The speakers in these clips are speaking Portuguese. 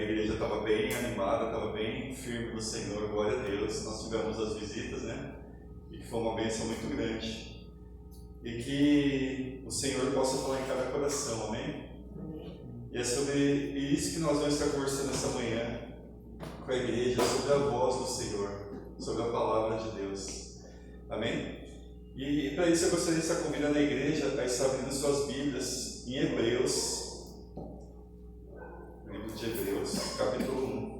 igreja estava bem animada, estava bem firme no Senhor, glória a Deus. Nós tivemos as visitas, né? E que foi uma bênção muito grande. E que o Senhor possa falar em cada coração, amém? E é sobre isso que nós vamos estar conversando essa manhã com a igreja, sobre a voz do Senhor, sobre a palavra de Deus, amém? E para isso eu gostaria de estar convidando a igreja a estar abrindo suas Bíblias em Hebreus, livro de Hebreus, capítulo 1.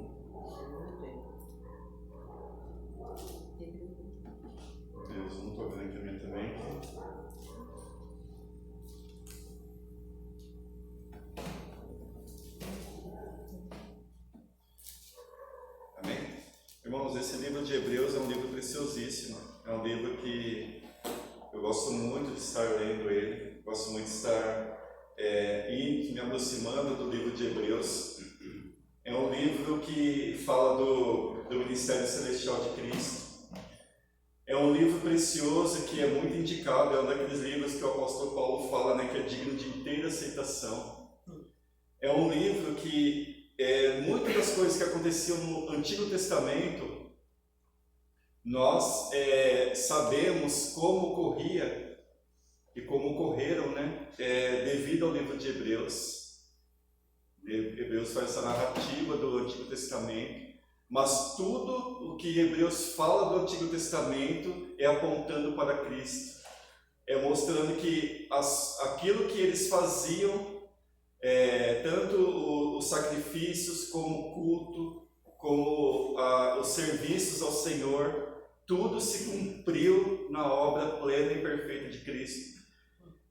Hebreus 1, estou vendo aqui a minha também. Amém? Irmãos, esse livro de Hebreus é um livro preciosíssimo, é um livro que eu gosto muito de estar lendo ele, gosto muito de estar me aproximando do livro de Hebreus. É um livro que fala do ministério celestial de Cristo. É um livro precioso que é muito indicado, é um daqueles livros que o apóstolo Paulo fala, né, que é digno de inteira aceitação. É um livro que muitas das coisas que aconteciam no Antigo Testamento, nós sabemos como ocorria e como ocorreram, né, devido ao livro de Hebreus. Hebreus faz essa narrativa do Antigo Testamento, mas tudo o que Hebreus fala do Antigo Testamento é apontando para Cristo, é mostrando que aquilo que eles faziam, tanto os sacrifícios como o culto, como os serviços ao Senhor, tudo se cumpriu na obra plena e perfeita de Cristo.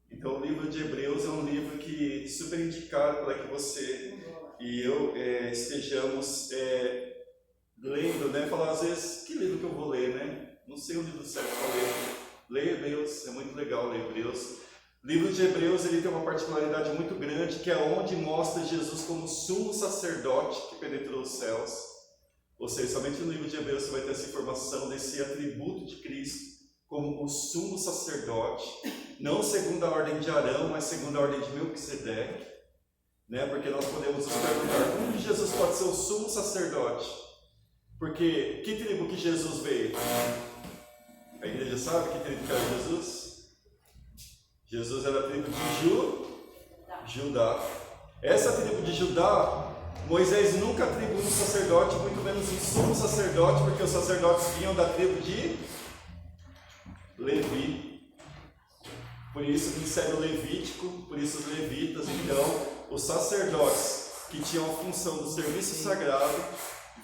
Então o livro de Hebreus é um livro que super indicado para que você e eu estejamos lendo, né? Falar às vezes, que livro que eu vou ler, né? Não sei o livro certo para ler. Leia Hebreus, é muito legal ler Hebreus. O livro de Hebreus ele tem uma particularidade muito grande, que é onde mostra Jesus como sumo sacerdote que penetrou os céus. Ou seja, somente no livro de Hebreus você vai ter essa informação desse atributo de Cristo como o sumo sacerdote, não segundo a ordem de Arão, mas segundo a ordem de Melquisedeque, né? Porque nós podemos nos perguntar, como Jesus pode ser o sumo sacerdote? Porque que tribo que Jesus veio? A igreja sabe que tribo que era Jesus? Jesus era a tribo de Judá. Essa tribo de Judá, Moisés nunca atribuiu um sacerdote, muito menos um sumo sacerdote, porque os sacerdotes vinham da tribo de Levi. Por isso o ministério levítico, por isso os levitas. Então, os sacerdotes que tinham a função do serviço sagrado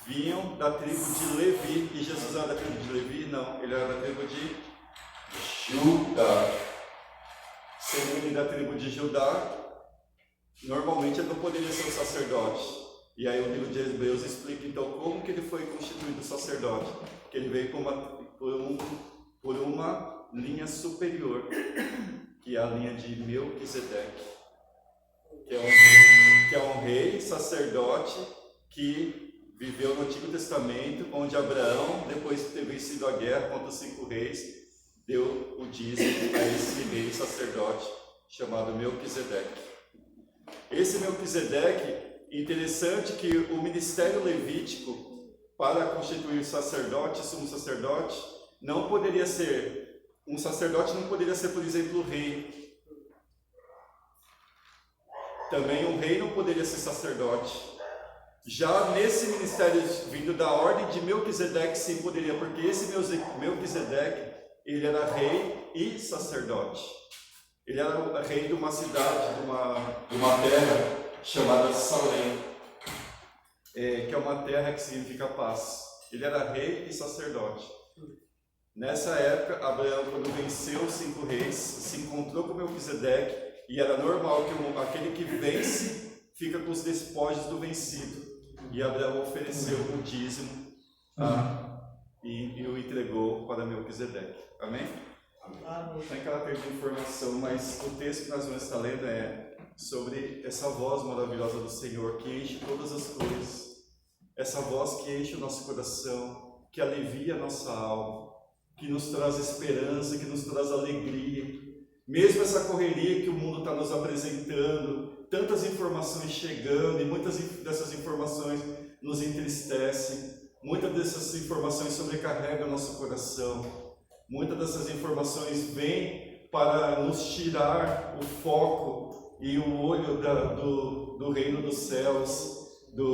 vinham da tribo de Levi. E Jesus era da tribo de Levi? Não, ele era da tribo de Judá. Sendo ele da tribo de Judá, normalmente ele não poderia ser um sacerdote. E aí o livro de Hebreus explica então como que ele foi constituído sacerdote. Que ele veio por uma linha superior, que é a linha de Melquisedeque, que é um rei sacerdote que viveu no Antigo Testamento, onde Abraão, depois de ter vencido a guerra contra os 5 reis, deu o dízimo a esse rei sacerdote chamado Melquisedeque. Esse Melquisedeque, interessante que o ministério levítico, para constituir sacerdote, sumo sacerdote, não poderia ser, um sacerdote não poderia ser, por exemplo, o rei. Também um rei não poderia ser sacerdote. Já nesse ministério vindo da ordem de Melquisedeque, sim poderia, porque esse Melquisedeque, ele era rei e sacerdote. Ele era rei de uma cidade, de uma terra chamada Salém, que é uma terra que significa paz. Ele era rei e sacerdote. Nessa época, Abraão, quando venceu os 5 reis, se encontrou com Melquisedeque, e era normal que aquele que vence fica com os despojos do vencido. E Abraão ofereceu o dízimo e o entregou para Melquisedeque. Amém? Tem caráter de informação, mas o texto que nós vamos estar lendo é sobre essa voz maravilhosa do Senhor que enche todas as coisas. Essa voz que enche o nosso coração, que alivia a nossa alma, que nos traz esperança, que nos traz alegria. Mesmo essa correria que o mundo está nos apresentando, tantas informações chegando, e muitas dessas informações nos entristecem, muitas dessas informações sobrecarregam o nosso coração, muitas dessas informações vêm para nos tirar o foco e o olho do reino dos céus,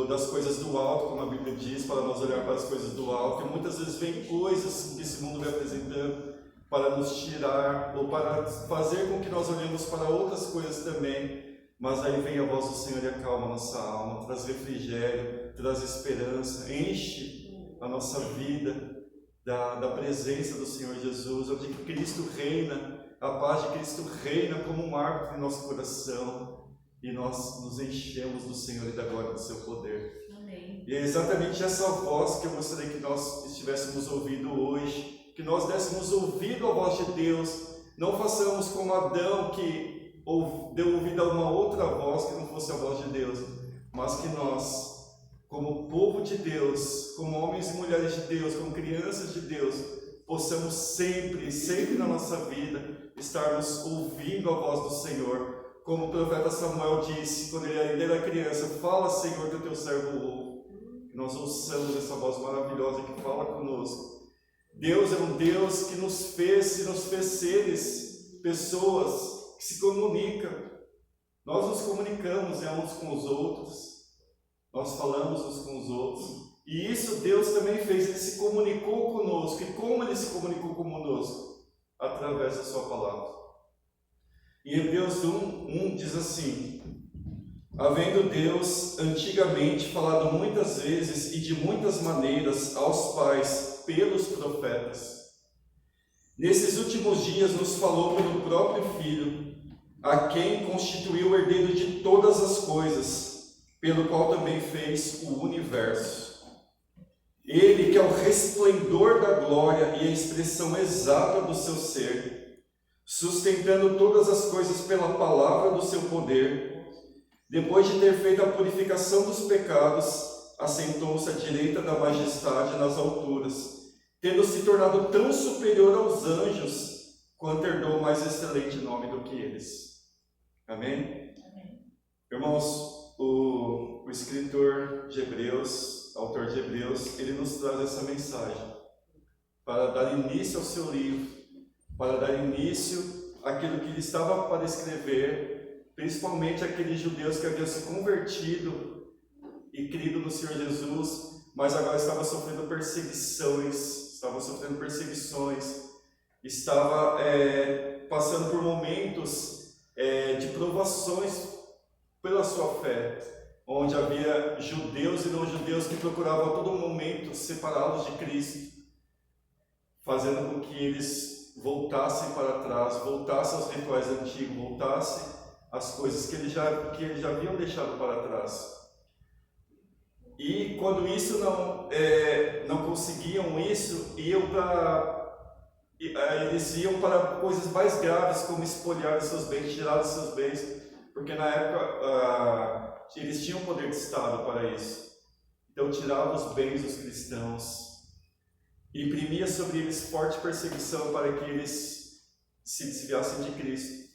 das coisas do alto, como a Bíblia diz, para nós olhar para as coisas do alto. E muitas vezes vem coisas que esse mundo vai apresentando para nos tirar, ou para fazer com que nós olhemos para outras coisas também. Mas aí vem a voz do Senhor e acalma a nossa alma, traz refrigério, traz esperança, enche a nossa vida da presença do Senhor Jesus, onde Cristo reina, a paz de Cristo reina como um marco em nosso coração. E nós nos enchemos do Senhor e da glória do seu poder. Amém. E é exatamente essa voz que eu gostaria que nós estivéssemos ouvindo hoje, que nós dessemos ouvido à voz de Deus, não façamos como Adão, que deu ouvido a uma outra voz que não fosse a voz de Deus, mas que nós, como povo de Deus, como homens e mulheres de Deus, como crianças de Deus, possamos sempre, sempre na nossa vida, estarmos ouvindo a voz do Senhor. Como o profeta Samuel disse, quando ele ainda era criança: fala, Senhor, que o teu servo ouve. Que nós ouçamos essa voz maravilhosa que fala conosco. Deus é um Deus que nos fez seres, pessoas que se comunicam. Nós nos comunicamos uns com os outros, nós falamos uns com os outros. E isso Deus também fez, Ele se comunicou conosco. E como Ele se comunicou conosco? Através da sua palavra. Em Hebreus 1 diz assim: havendo Deus antigamente falado muitas vezes e de muitas maneiras aos pais pelos profetas, nesses últimos dias nos falou pelo próprio Filho, a quem constituiu o herdeiro de todas as coisas, pelo qual também fez o universo. Ele que é o resplendor da glória e a expressão exata do seu ser, sustentando todas as coisas pela palavra do seu poder, depois de ter feito a purificação dos pecados, assentou-se à direita da majestade nas alturas, tendo se tornado tão superior aos anjos, quanto herdou mais excelente nome do que eles. Amém? Amém. Irmãos, o escritor de Hebreus, autor de Hebreus, ele nos traz essa mensagem para dar início ao seu livro, para dar início àquilo que ele estava para escrever, principalmente aqueles judeus que haviam se convertido e crido no Senhor Jesus, mas agora estavam sofrendo perseguições, estava passando por momentos de provações pela sua fé, onde havia judeus e não judeus que procuravam a todo momento separá-los de Cristo, fazendo com que eles voltassem para trás, voltassem aos rituais antigos, voltassem às coisas que eles já haviam deixado para trás. E quando isso não conseguiam isso, eles iam para coisas mais graves, como espolhar os seus bens, tirar os seus bens, porque na época eles tinham poder de Estado para isso. Então tiravam os bens dos cristãos, imprimia sobre eles forte perseguição para que eles se desviassem de Cristo.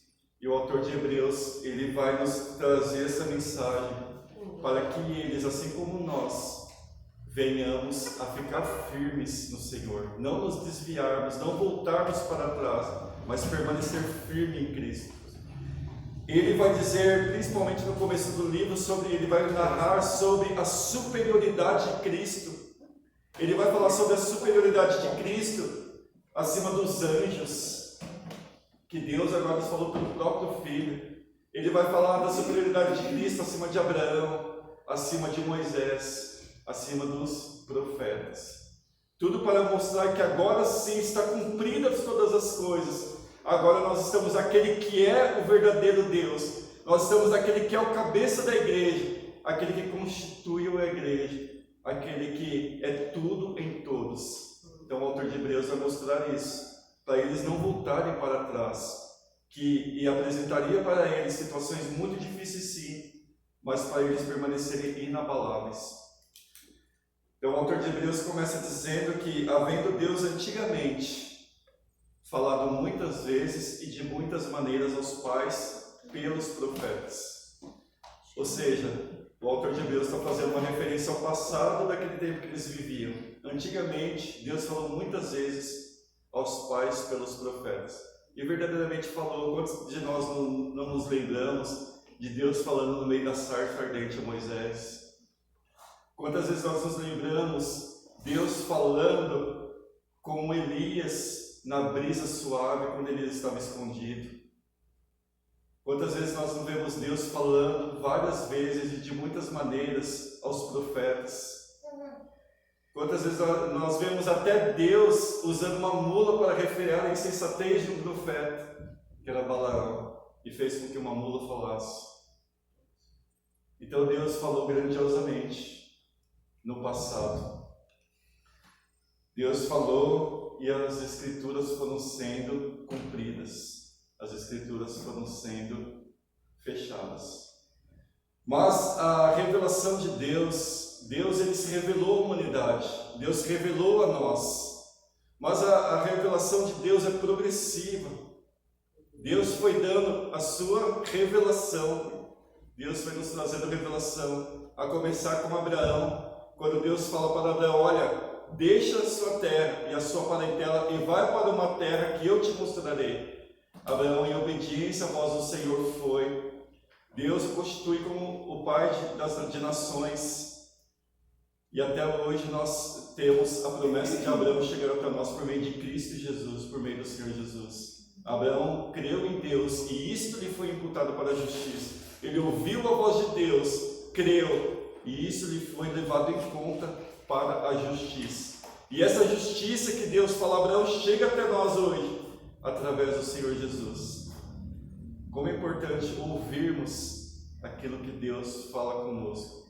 E o autor de Hebreus, ele vai nos trazer essa mensagem para que eles, assim como nós, venhamos a ficar firmes no Senhor, não nos desviarmos, não voltarmos para trás, mas permanecer firme em Cristo. Ele vai dizer, principalmente no começo do livro, ele vai narrar sobre a superioridade de Cristo. Ele vai falar sobre a superioridade de Cristo acima dos anjos, que Deus agora nos falou pelo próprio Filho. Ele vai falar da superioridade de Cristo acima de Abraão, acima de Moisés, acima dos profetas. Tudo para mostrar que agora sim está cumpridas todas as coisas. Agora nós estamos aquele que é o verdadeiro Deus. Nós estamos aquele que é o cabeça da igreja, aquele que constitui a igreja, aquele que é tudo em todos. Então o autor de Hebreus vai mostrar isso, para eles não voltarem para trás, e apresentaria para eles situações muito difíceis sim, mas para eles permanecerem inabaláveis. Então o autor de Hebreus começa dizendo que, havendo Deus antigamente falado muitas vezes e de muitas maneiras aos pais pelos profetas. Ou seja, o autor de Hebreus está fazendo uma referência ao passado daquele tempo que eles viviam. Antigamente, Deus falou muitas vezes aos pais pelos profetas. E verdadeiramente falou. Quantos de nós não nos lembramos de Deus falando no meio da sarça ardente a Moisés? Quantas vezes nós nos lembramos Deus falando com Elias na brisa suave quando ele estava escondido? Quantas vezes nós não vemos Deus falando várias vezes e de muitas maneiras aos profetas? Quantas vezes nós vemos até Deus usando uma mula para refrear a insensatez de um profeta, que era Balaão, e fez com que uma mula falasse. Então Deus falou grandiosamente no passado. Deus falou e as Escrituras foram sendo cumpridas. As Escrituras foram sendo fechadas. Mas a revelação de Deus, ele se revelou à humanidade, Deus se revelou a nós. Mas a revelação de Deus é progressiva. Deus foi dando a sua revelação. Deus foi nos trazendo revelação, a começar com Abraão. Quando Deus fala para Abraão, olha, deixa a sua terra e a sua parentela e vai para uma terra que eu te mostrarei. Abraão, em obediência à voz do Senhor, foi. Deus o constitui como o pai de nações. E até hoje nós temos a promessa de Abraão chegar até nós por meio de Cristo Jesus, por meio do Senhor Jesus. Abraão creu em Deus e isto lhe foi imputado para a justiça. Ele ouviu a voz de Deus, creu, e isso lhe foi levado em conta para a justiça. E essa justiça que Deus fala a Abraão chega até nós hoje, através do Senhor Jesus. Como é importante ouvirmos aquilo que Deus fala conosco.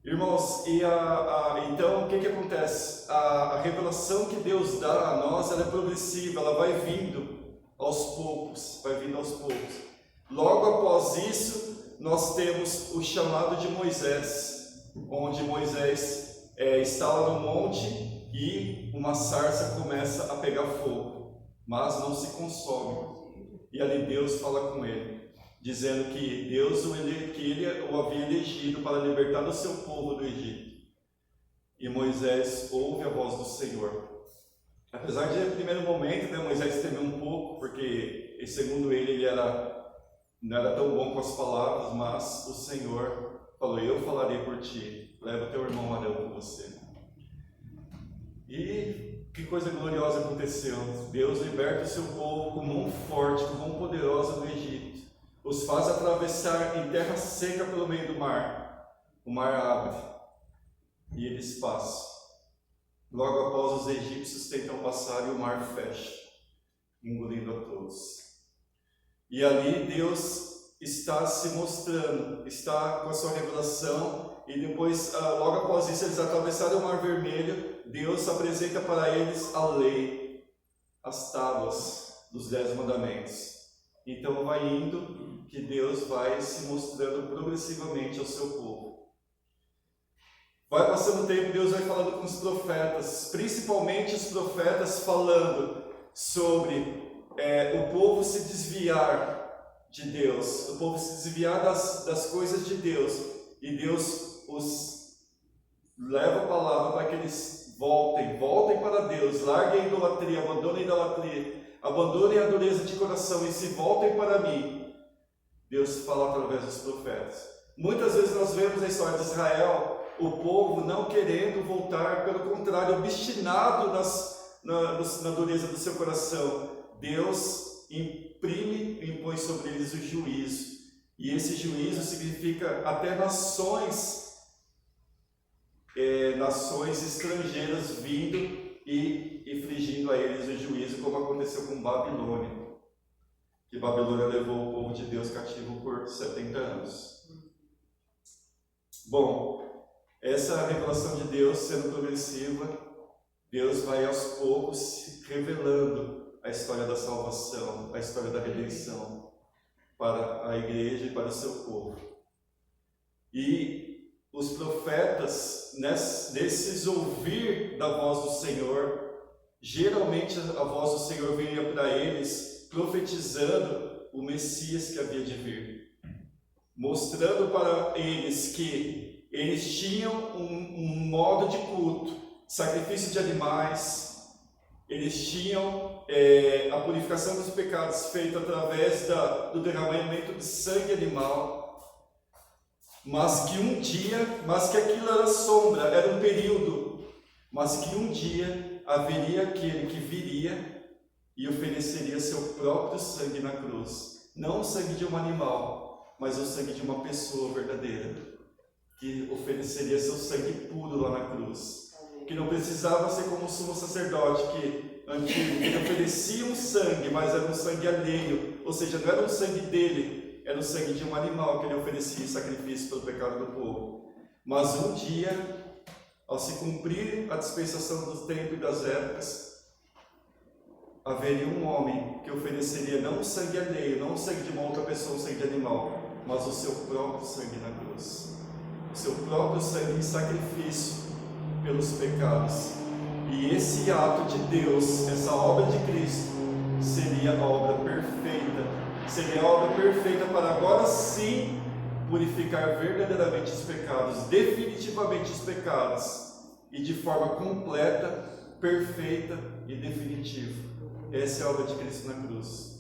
Irmãos, então o que acontece? A revelação que Deus dá a nós, ela é progressiva, ela vai vindo aos poucos, Logo após isso, nós temos o chamado de Moisés, onde Moisés está lá no monte e uma sarça começa a pegar fogo, mas não se consome. E ali Deus fala com ele, dizendo que ele o havia elegido para libertar o seu povo do Egito. E Moisés ouve a voz do Senhor. Apesar de, no primeiro momento, Moisés temer um pouco, porque, segundo ele não era tão bom com as palavras, mas o Senhor falou, eu falarei por ti, leva teu irmão Arão com você. E que coisa gloriosa aconteceu. Deus liberta o seu povo com mão forte, com mão poderosa do Egito. Os faz atravessar em terra seca pelo meio do mar. O mar abre e eles passam. Logo após, os egípcios tentam passar e o mar fecha, engolindo a todos. E ali Deus está se mostrando, está com a sua revelação, e depois, logo após isso, eles atravessaram o Mar Vermelho. Deus apresenta para eles a lei, as tábuas dos 10 mandamentos. Então vai indo que Deus vai se mostrando progressivamente ao seu povo. Vai passando o tempo, Deus vai falando com os profetas, principalmente os profetas falando sobre o povo se desviar de Deus, o povo se desviar das coisas de Deus, e Deus os leva a palavra para que eles voltem para Deus, larguem a idolatria, abandonem a idolatria, abandonem a dureza de coração e se voltem para mim. Deus fala através dos profetas. Muitas vezes nós vemos a história de Israel, o povo não querendo voltar, pelo contrário, obstinado na dureza do seu coração. Deus impõe sobre eles o juízo, e esse juízo significa até nações estrangeiras vindo e infligindo a eles o juízo, como aconteceu com Babilônia, que Babilônia levou o povo de Deus cativo por 70 anos. Bom, essa revelação de Deus sendo progressiva, Deus vai aos poucos revelando a história da salvação, a história da redenção para a igreja e para o seu povo. E os profetas, nesses ouvir da voz do Senhor, geralmente a voz do Senhor vinha para eles profetizando o Messias que havia de vir. mostrando para eles que eles tinham um modo de culto, sacrifício de animais, eles tinham a purificação dos pecados feita através do derramamento de sangue animal, mas que aquilo era sombra, era um período, mas que um dia haveria aquele que viria e ofereceria seu próprio sangue na cruz, não o sangue de um animal, mas o sangue de uma pessoa verdadeira, que ofereceria seu sangue puro lá na cruz, que não precisava ser como o sumo sacerdote antigo, que oferecia um sangue, mas era um sangue alheio, ou seja, não era um sangue dele, era o sangue de um animal que ele oferecia em sacrifício pelo pecado do povo. Mas um dia, ao se cumprir a dispensação do tempo e das épocas, haveria um homem que ofereceria não o sangue alheio, não o sangue de uma outra pessoa, o sangue de animal, mas o seu próprio sangue na cruz, o seu próprio sangue em sacrifício pelos pecados. E esse ato de Deus, essa obra de Cristo, seria a obra perfeita, seria a obra perfeita para agora sim purificar verdadeiramente os pecados, definitivamente os pecados, e de forma completa, perfeita e definitiva. Essa é a obra de Cristo na cruz.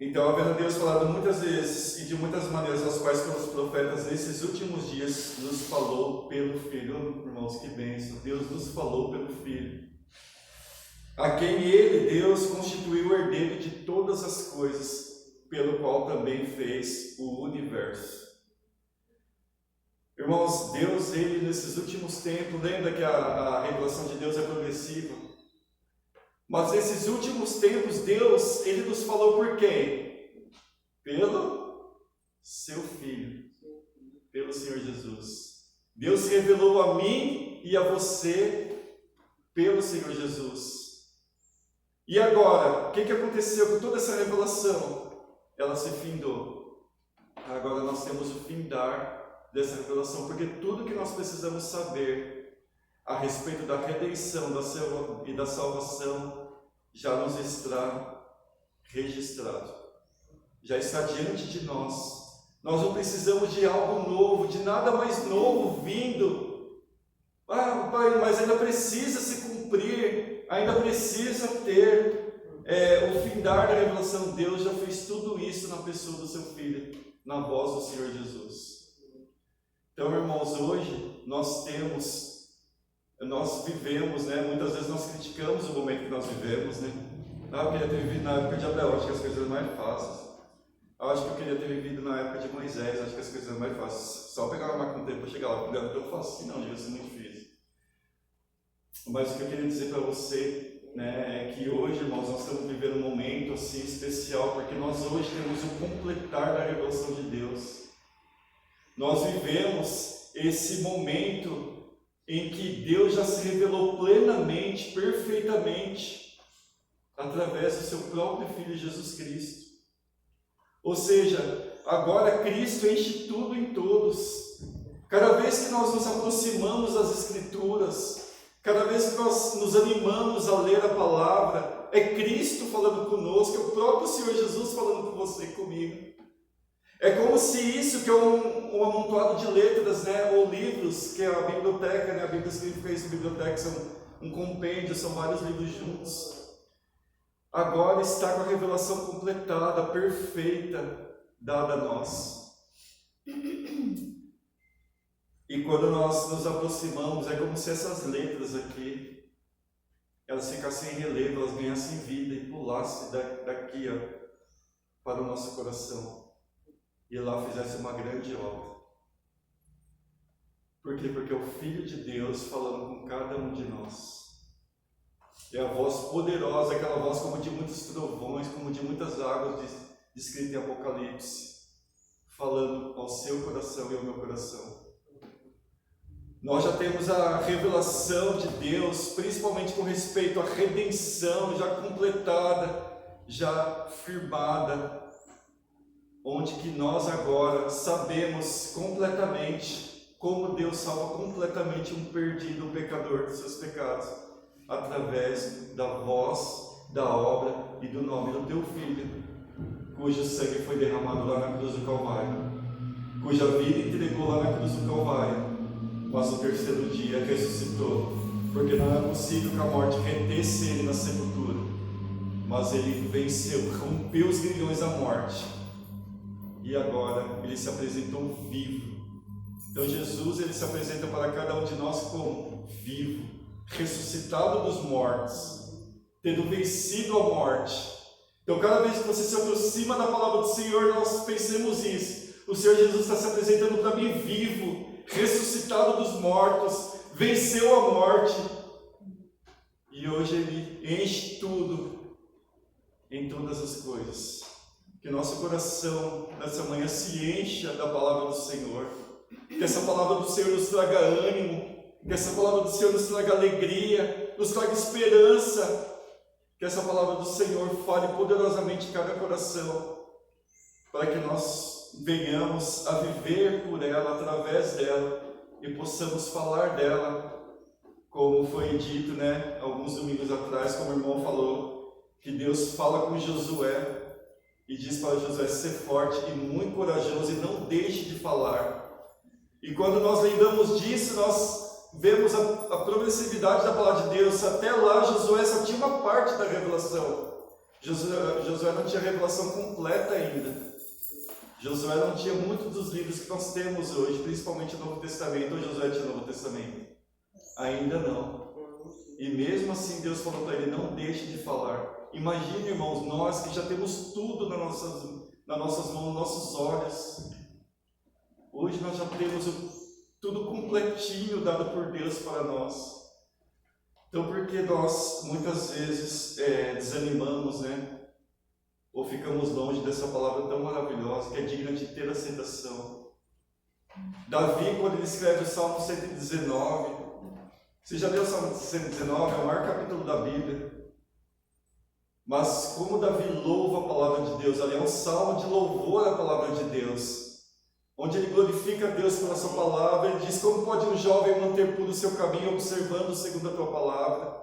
Então, havendo Deus falado muitas vezes e de muitas maneiras aos quais pelos profetas nesses últimos dias nos falou pelo Filho. Irmãos, que bênção! Deus nos falou pelo Filho, a quem Ele, Deus, constituiu o herdeiro de todas as coisas, pelo qual também fez o universo. Irmãos, Deus, Ele nesses últimos tempos, lembra que a revelação de Deus é progressiva? Mas nesses últimos tempos, Deus, Ele nos falou por quem? Pelo Seu Filho, pelo Senhor Jesus. Deus revelou a mim e a você pelo Senhor Jesus. E agora, o que aconteceu com toda essa revelação? Ela se findou. Agora nós temos o findar dessa revelação, porque tudo que nós precisamos saber a respeito da redenção e da salvação já nos está registrado, já está diante de nós. Nós não precisamos de algo novo, de nada mais novo vindo. Pai, mas ainda precisa se cumprir, ainda precisa ter o findar da revelação. Deus já fez tudo isso na pessoa do seu Filho, na voz do Senhor Jesus. Então, irmãos, hoje nós vivemos, né? Muitas vezes nós criticamos o momento que nós vivemos, né? Eu queria ter vivido na época de Abraão, acho que as coisas eram mais fáceis. Eu acho que eu queria ter vivido na época de Moisés, acho que as coisas eram mais fáceis. Só pegar uma máquina do tempo para chegar lá, porque não é tão fácil assim, não, devia ser muito difícil. Mas o que eu queria dizer para você, né, é que hoje, irmãos, nós estamos vivendo um momento assim especial, porque nós hoje temos o completar da revelação de Deus. Nós vivemos esse momento em que Deus já se revelou plenamente, perfeitamente, através do seu próprio Filho Jesus Cristo. Ou seja, agora Cristo enche tudo em todos. Cada vez que nós nos aproximamos das Escrituras, cada vez que nós nos animamos a ler a palavra, é Cristo falando conosco, é o próprio Senhor Jesus falando com você e comigo. É como se isso, que é um amontoado de letras, né, ou livros, que é a biblioteca, né, a Bíblia significa isso, a biblioteca são um compêndio, são vários livros juntos. Agora está com a revelação completada, perfeita, dada a nós. E quando nós nos aproximamos, é como se essas letras aqui, elas ficassem em relevo, elas ganhassem vida e pulassem daqui para o nosso coração. E lá fizesse uma grande obra. Por quê? Porque é o Filho de Deus falando com cada um de nós. É a voz poderosa, aquela voz como de muitos trovões, como de muitas águas, descrita em Apocalipse, falando ao seu coração e ao meu coração. Nós já temos a revelação de Deus, principalmente com respeito à redenção, já completada, já firmada, onde que nós agora sabemos completamente como Deus salva completamente um perdido, um pecador dos seus pecados, através da voz, da obra e do nome do teu Filho, cujo sangue foi derramado lá na cruz do Calvário, cuja vida entregou lá na cruz do Calvário, mas no terceiro dia ressuscitou, porque não é possível que a morte retesse ele na sepultura, mas ele venceu, rompeu os grilhões da morte, e agora ele se apresentou vivo. Então Jesus, ele se apresenta para cada um de nós como vivo, ressuscitado dos mortos, tendo vencido a morte. Então cada vez que você se aproxima da palavra do Senhor, nós pensemos isso. O Senhor Jesus está se apresentando para mim vivo, ressuscitado dos mortos, venceu a morte. E hoje Ele enche tudo, em todas as coisas. Que nosso coração, nessa manhã, se encha da palavra do Senhor. Que essa palavra do Senhor nos traga ânimo. Que essa palavra do Senhor nos traga alegria, nos traga esperança. Que essa palavra do Senhor fale poderosamente em cada coração. Para que nós venhamos a viver por ela, através dela. E possamos falar dela. Como foi dito, alguns domingos atrás, como o irmão falou, que Deus fala com Josué e diz para Josué ser forte e muito corajoso e não deixe de falar. E quando nós lembramos disso, nós vemos a progressividade da palavra de Deus. Até lá, Josué só tinha uma parte da revelação. Josué não tinha a revelação completa ainda. Josué não tinha muitos dos livros que nós temos hoje, principalmente o Novo Testamento. Ou Josué tinha o Novo Testamento? Ainda não. E mesmo assim Deus falou para ele, não deixe de falar. Imagine, irmãos, nós que já temos tudo nas nossas mãos, nos nossos olhos. Hoje nós já temos tudo completinho dado por Deus para nós. Então por que nós muitas vezes desanimamos, ou ficamos longe dessa palavra tão maravilhosa, que é digna de ter aceitação? Davi, quando ele escreve o Salmo 119, você já leu o Salmo 119? É o maior capítulo da Bíblia. Mas como Davi louva a palavra de Deus, ali é um salmo de louvor à palavra de Deus, onde ele glorifica a Deus pela sua palavra. Ele diz, como pode um jovem manter puro o seu caminho, observando segundo a tua palavra?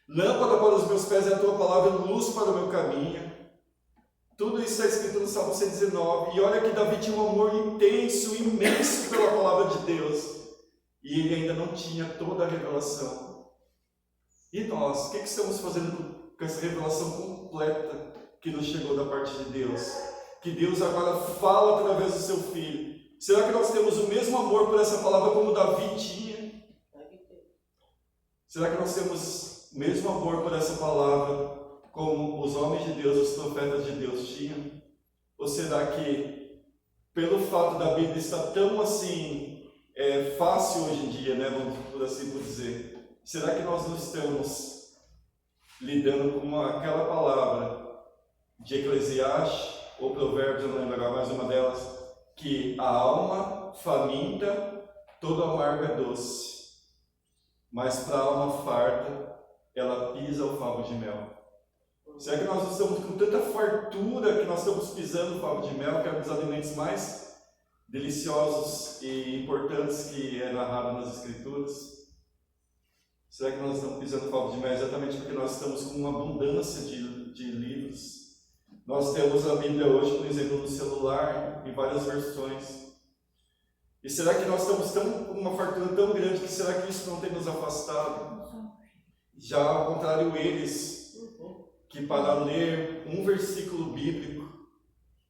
Lâmpada para os meus pés é a tua palavra, luz para o meu caminho. Tudo isso está escrito no Salmo 119. E olha que Davi tinha um amor intenso, imenso pela palavra de Deus. E ele ainda não tinha toda a revelação. E nós, o que estamos fazendo com essa revelação completa que nos chegou da parte de Deus? Que Deus agora fala através do seu Filho. Será que nós temos o mesmo amor por essa palavra como Davi tinha? Será que nós temos o mesmo amor por essa palavra como os homens de Deus, os profetas de Deus tinham? Ou será que, pelo fato da Bíblia estar tão assim, fácil hoje em dia, vamos por assim dizer, será que nós não estamos lidando com aquela palavra de Eclesiastes, ou Provérbios, eu não lembro agora mais uma delas, que a alma faminta, todo amargo é doce, mas para a alma farta, ela pisa o favo de mel. Será que nós estamos com tanta fartura que nós estamos pisando o favo de mel, que é um dos alimentos mais deliciosos e importantes que é narrado nas Escrituras? Será que nós estamos pisando o favo de mel exatamente porque nós estamos com uma abundância de livros? Nós temos a Bíblia hoje, por exemplo, no celular, em várias versões. E será que nós estamos com uma fartura tão grande que será que isso não tem nos afastado? Já ao contrário, eles, que para ler um versículo bíblico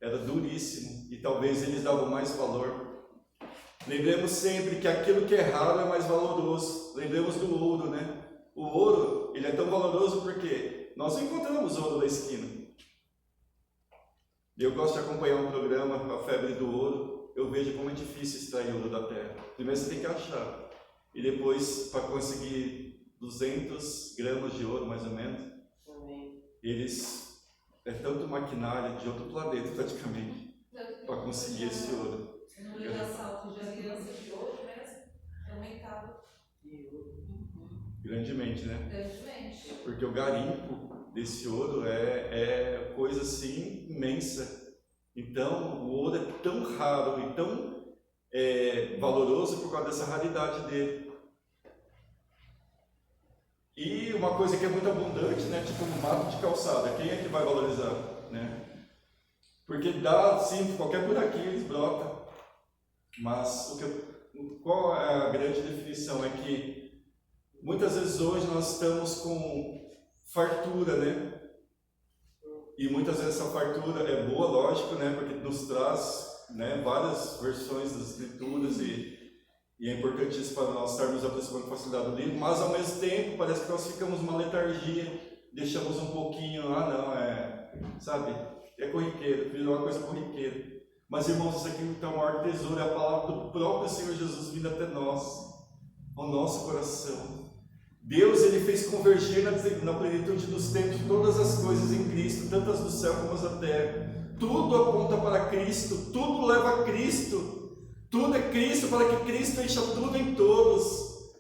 era duríssimo e talvez eles davam mais valor. Lembremos sempre que aquilo que é raro é mais valoroso. Lembremos do ouro, O ouro, ele é tão valoroso porque nós não encontramos ouro na esquina. Eu gosto de acompanhar um programa com a febre do ouro. Eu vejo como é difícil extrair ouro da terra. Primeiro você tem que achar. E depois, para conseguir 200 gramas de ouro, mais ou menos, é tanto maquinário de outro planeta, praticamente, para conseguir esse ouro. No livro assalto de aliança de ouro, é aumentado. Grandemente, Grandemente. Porque o garimpo desse ouro é coisa assim imensa. Então, o ouro é tão raro e tão valoroso por causa dessa raridade dele. E uma coisa que é muito abundante, tipo um mato de calçada, quem é que vai valorizar, Porque dá, sim, qualquer buraquinho eles brotam. Mas qual é a grande definição? É que muitas vezes hoje nós estamos com fartura, né? E muitas vezes essa fartura é boa, lógico, né? Porque nos traz, né, várias versões das Escrituras e é importantíssimo para nós estarmos aproximando com facilidade do livro, mas ao mesmo tempo parece que nós ficamos numa letargia, deixamos um pouquinho, sabe? É corriqueiro, virou uma coisa corriqueira. Mas irmãos, isso aqui então é o maior tesouro, é a palavra do próprio Senhor Jesus vindo até nós, ao nosso coração. Deus, ele fez convergir na plenitude dos tempos todas as coisas em Cristo, tanto as do céu como as da terra. Tudo aponta para Cristo, tudo leva a Cristo. Tudo é Cristo, para que Cristo encha tudo em todos.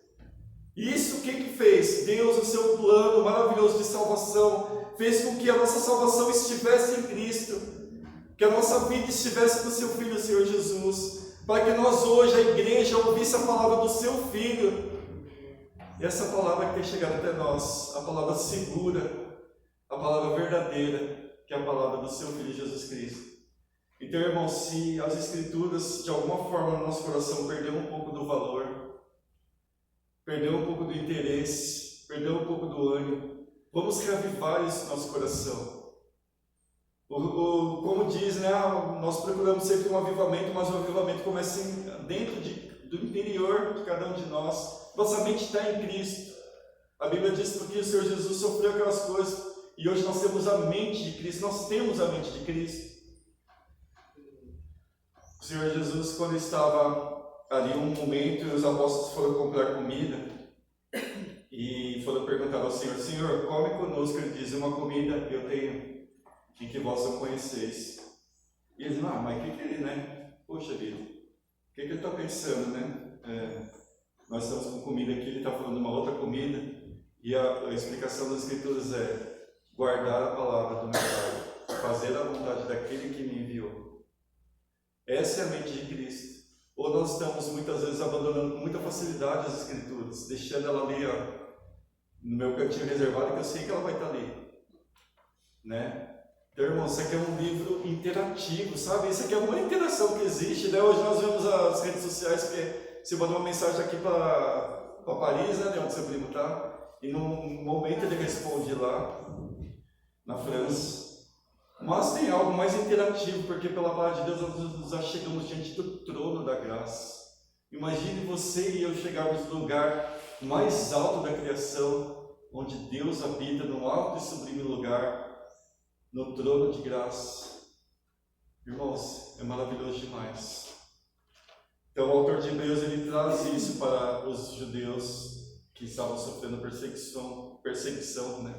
Isso quem que fez? Deus, o seu plano maravilhoso de salvação, fez com que a nossa salvação estivesse em Cristo, que a nossa vida estivesse no seu Filho, o Senhor Jesus, para que nós hoje, a igreja, ouvisse a palavra do seu Filho. E essa palavra que tem chegado até nós, a palavra segura, a palavra verdadeira, que é a palavra do seu Filho Jesus Cristo. Então, irmãos, se as Escrituras, de alguma forma, no nosso coração perdeu um pouco do valor, perdeu um pouco do interesse, perdeu um pouco do ânimo, vamos reavivar isso no nosso coração. Como diz, né, nós procuramos sempre um avivamento, mas o avivamento começa dentro do interior de cada um de nós. Nossa mente está em Cristo. A Bíblia diz porque o Senhor Jesus sofreu aquelas coisas e hoje nós temos a mente de Cristo, nós temos a mente de Cristo. O Senhor Jesus, quando estava ali um momento, e os apóstolos foram comprar comida e foram perguntar ao Senhor: Senhor, come conosco. Ele diz: uma comida que eu tenho, em que vós não conheceis. E eles: mas o que ele, né? Poxa vida, o que ele está pensando, né? Nós estamos com comida aqui, ele está falando de uma outra comida, e a explicação das Escrituras é guardar a palavra do meu Pai, fazer a vontade daquele que me enviou. Essa é a mente de Cristo. Ou nós estamos muitas vezes abandonando com muita facilidade as Escrituras, deixando ela ali, no meu cantinho reservado, que eu sei que ela vai estar ali, né? Então, irmãos, isso aqui é um livro interativo, sabe? Isso aqui é uma interação que existe, né? Hoje nós vemos as redes sociais que você mandou uma mensagem aqui para Paris, né? Onde seu primo está, e num momento ele responde lá, na França. Mas tem algo mais interativo, porque pela palavra de Deus nós já chegamos diante do trono da graça. Imagine você e eu chegarmos no lugar mais alto da criação, onde Deus habita, num alto e sublime lugar, no trono de graça. Irmãos, é maravilhoso demais. Então o autor de Hebreus, ele traz isso para os judeus que estavam sofrendo perseguição, né,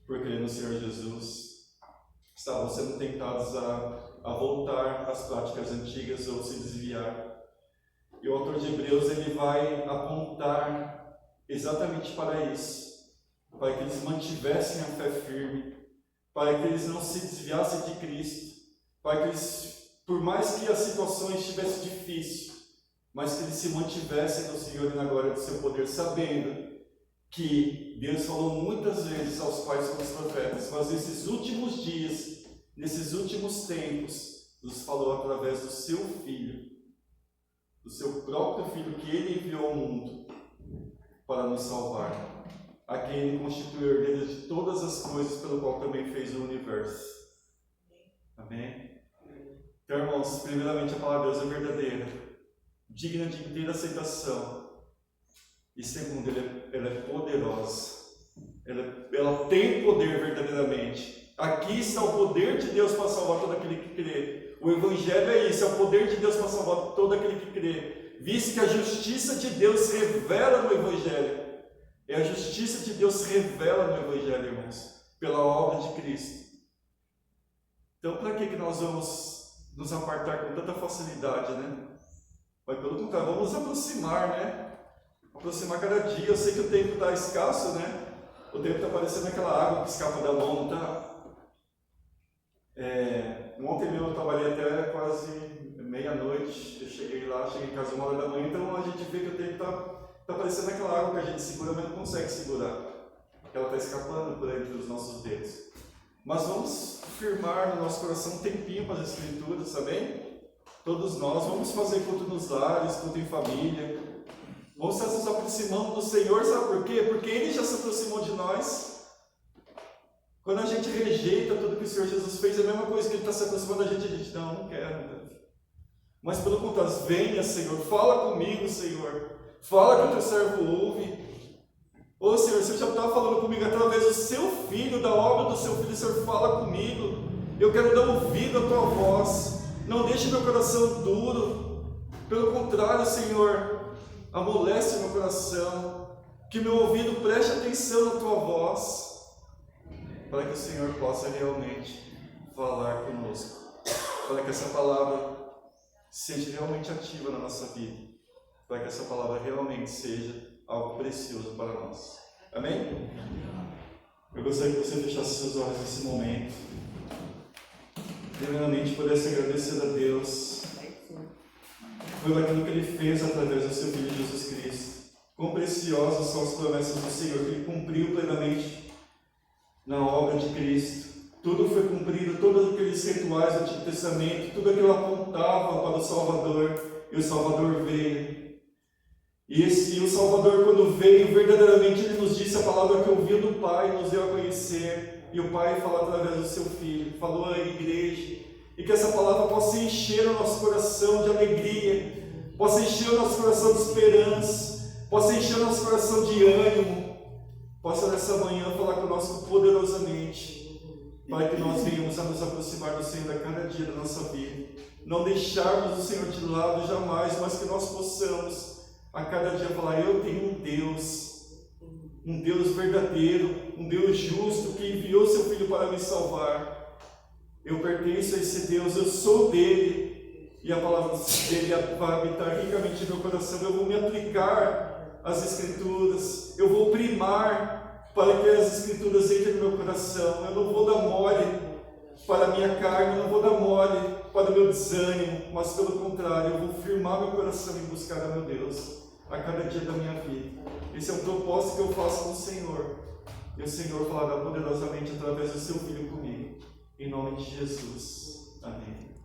por crer no Senhor Jesus. Estavam sendo tentados a voltar às práticas antigas ou se desviar. E o autor de Hebreus, ele vai apontar exatamente para isso, para que eles mantivessem a fé firme, para que eles não se desviassem de Cristo, para que eles, por mais que as situações estivessem difíceis, mas que eles se mantivessem no Senhor e na glória do seu poder, sabendo que Deus falou muitas vezes aos pais como os profetas, mas nesses últimos dias, nesses últimos tempos, nos falou através do seu Filho, do seu próprio Filho, que Ele enviou ao mundo para nos salvar, a quem Ele constituiu herdeiro de todas as coisas, pelo qual também fez o universo. Amém? Então, irmãos, primeiramente a palavra de Deus é verdadeira, digna de inteira aceitação. E segundo, ela é poderosa. Ela tem poder verdadeiramente. Aqui está o poder de Deus para salvar todo aquele que crê. O Evangelho é isso, é o poder de Deus para salvar todo aquele que crê. Visto que a justiça de Deus se revela no Evangelho. É a justiça de Deus se revela no Evangelho, irmãos, pela obra de Cristo. Então, para que nós vamos nos apartar com tanta facilidade, né? Mas pelo contrário, vamos nos aproximar, né? Aproximar cada dia. Eu sei que o tempo está escasso, né? O tempo está parecendo aquela água que escapa da mão, não está? Ontem mesmo eu trabalhei até quase meia-noite. Eu cheguei em casa 1h, então a gente vê que o tempo está parecendo aquela água que a gente segura, mas não consegue segurar. Ela está escapando por entre os nossos dedos. Mas vamos firmar no nosso coração um tempinho para as Escrituras, tá bem? Todos nós vamos fazer culto nos lares, culto em família. Vamos estar nos aproximando do Senhor, sabe por quê? Porque Ele já se aproximou de nós. Quando a gente rejeita tudo que o Senhor Jesus fez, é a mesma coisa que Ele está se aproximando da gente, a gente não quero, Deus. Mas pelo contrário, venha, Senhor, fala comigo, Senhor. Fala que o teu servo ouve. Ô Senhor, você já está falando comigo através do seu Filho, da obra do seu Filho, o Senhor fala comigo. Eu quero dar ouvido à tua voz. Não deixe meu coração duro. Pelo contrário, Senhor, amolece meu coração. Que meu ouvido preste atenção na tua voz. Para que o Senhor possa realmente falar conosco. Para que essa palavra seja realmente ativa na nossa vida. Para que essa palavra realmente seja algo precioso para nós. Amém? Eu gostaria que você fechasse seus olhos nesse momento. Primeiramente, pudesse agradecer a Deus por aquilo que Ele fez através do seu Filho Jesus Cristo. Quão preciosas são as promessas do Senhor, que Ele cumpriu plenamente na obra de Cristo. Tudo foi cumprido, todos aqueles rituais do Antigo Testamento, tudo aquilo apontava para o Salvador, e o Salvador veio. E o Salvador, quando veio, verdadeiramente Ele nos disse a palavra que ouviu do Pai, nos deu a conhecer. E o Pai falou através do seu Filho, falou à igreja. E que essa palavra possa encher o nosso coração de alegria, possa encher o nosso coração de esperança, possa encher o nosso coração de ânimo, possa nessa manhã falar conosco poderosamente, para que nós venhamos a nos aproximar do Senhor a cada dia da nossa vida. Não deixarmos o Senhor de lado jamais, mas que nós possamos a cada dia falar: eu tenho um Deus verdadeiro, um Deus justo que enviou seu Filho para me salvar. Eu pertenço a esse Deus, eu sou dele, e a palavra dele vai habitar ricamente no meu coração. Eu vou me aplicar às Escrituras, eu vou primar para que as Escrituras entrem no meu coração. Eu não vou dar mole para a minha carne, eu não vou dar mole para o meu desânimo, mas pelo contrário, eu vou firmar meu coração em buscar a meu Deus a cada dia da minha vida. Esse é um propósito que eu faço com o Senhor, e o Senhor falará poderosamente através do seu Filho comigo, em nome de Jesus. Amém.